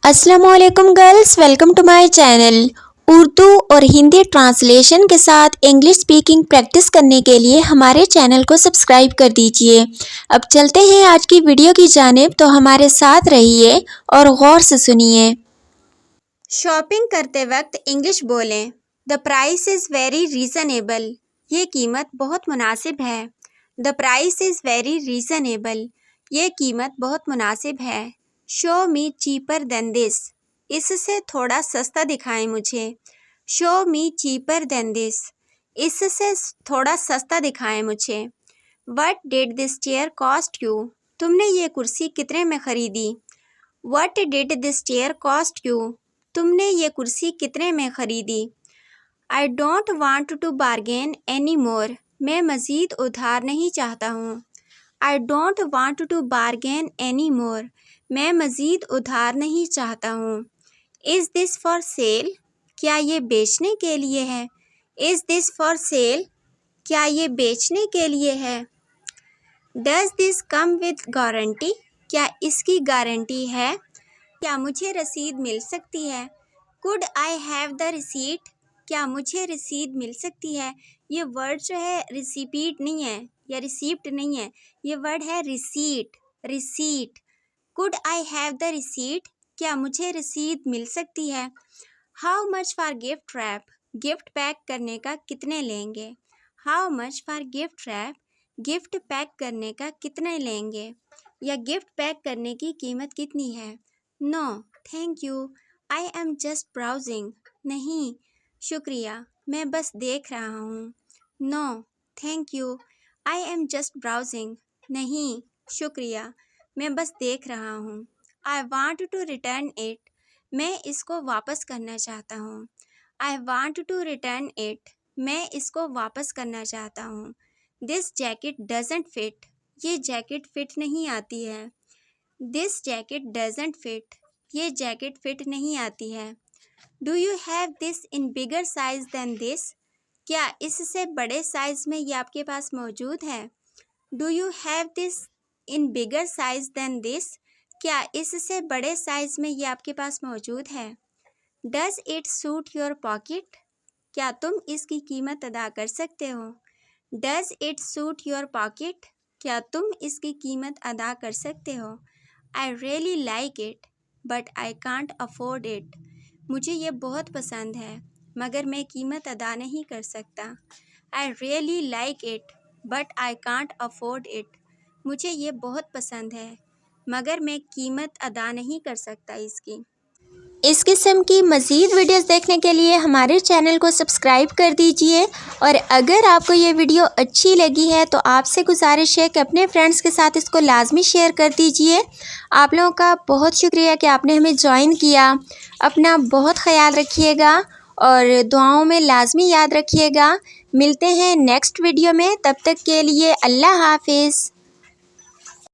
अस्सलामुअलैकुम girls, welcome to my channel. Urdu और Hindi translation के साथ इंग्लिश स्पीकिंग प्रैक्टिस करने के लिए हमारे चैनल को सब्सक्राइब कर दीजिए। अब चलते हैं आज की वीडियो की जानिब, तो हमारे साथ रहिए और गौर से सुनिए। शॉपिंग करते वक्त इंग्लिश बोलें। The price is very reasonable. ये कीमत बहुत मुनासिब है। The price is very reasonable. ये कीमत बहुत मुनासिब है। Show me cheaper than this. इससे थोड़ा सस्ता दिखाएं मुझे। Show me cheaper than this. इससे थोड़ा सस्ता दिखाएं मुझे। What did this chair cost you. तुमने ये कुर्सी कितने में ख़रीदी। What did this chair cost you. तुमने ये कुर्सी कितने में ख़रीदी। आई don't want to bargain any more. मैं मज़ीद उधार नहीं चाहता हूँ। I don't want to bargain any more. मैं मज़ीद उधार नहीं चाहता हूँ। Is this for sale. क्या ये बेचने के लिए है। Is this for sale. क्या ये बेचने के लिए है। Does this come with guarantee. क्या इसकी गारंटी है। क्या मुझे रसीद मिल सकती है। Could I have the receipt. क्या मुझे रसीद मिल सकती है। ये वर्ड जो है रिसीपीट नहीं है या रिसीप्ट नहीं है, ये वर्ड है receipt. Receipt. Could I have the receipt. क्या मुझे रसीद मिल सकती है। How much for gift wrap. Gift pack करने का कितने लेंगे। How much for gift wrap. Gift pack करने का कितने लेंगे या गिफ्ट पैक करने की कीमत कितनी है। No thank you, I am just browsing. नहीं शुक्रिया, मैं बस देख रहा हूँ। No thank you, I am just browsing. नहीं शुक्रिया, मैं बस देख रहा हूँ। I want to return it. मैं इसको वापस करना चाहता हूँ। I want to return it. मैं इसको वापस करना चाहता हूँ। This jacket doesn't fit. ये जैकेट फिट नहीं आती है। This jacket doesn't fit. ये जैकेट फिट नहीं आती है। Do you have this in bigger size than this. क्या इससे बड़े साइज में ये आपके पास मौजूद है। Do you have this in bigger size than this. क्या इससे बड़े साइज में ये आपके पास मौजूद है। Does it suit your pocket. क्या तुम इसकी कीमत अदा कर सकते हो। Does it suit your pocket. क्या तुम इसकी कीमत अदा कर सकते हो। I really like it but I can't afford it. मुझे ये बहुत पसंद है मगर मैं कीमत अदा नहीं कर सकता। I really like it but I can't afford it. मुझे ये बहुत पसंद है मगर मैं कीमत अदा नहीं कर सकता इसकी। इस किस्म की मज़ीद वीडियोस देखने के लिए हमारे चैनल को सब्सक्राइब कर दीजिए। और अगर आपको ये वीडियो अच्छी लगी है तो आपसे गुजारिश है कि अपने फ्रेंड्स के साथ इसको लाजमी शेयर कर दीजिए। आप लोगों का बहुत शुक्रिया कि आपने हमें ज्वाइन किया। अपना बहुत ख़याल रखिएगा और दुआओं में लाजमी याद रखिएगा। मिलते हैं नेक्स्ट वीडियो में, तब तक के लिए अल्लाह हाफिज़।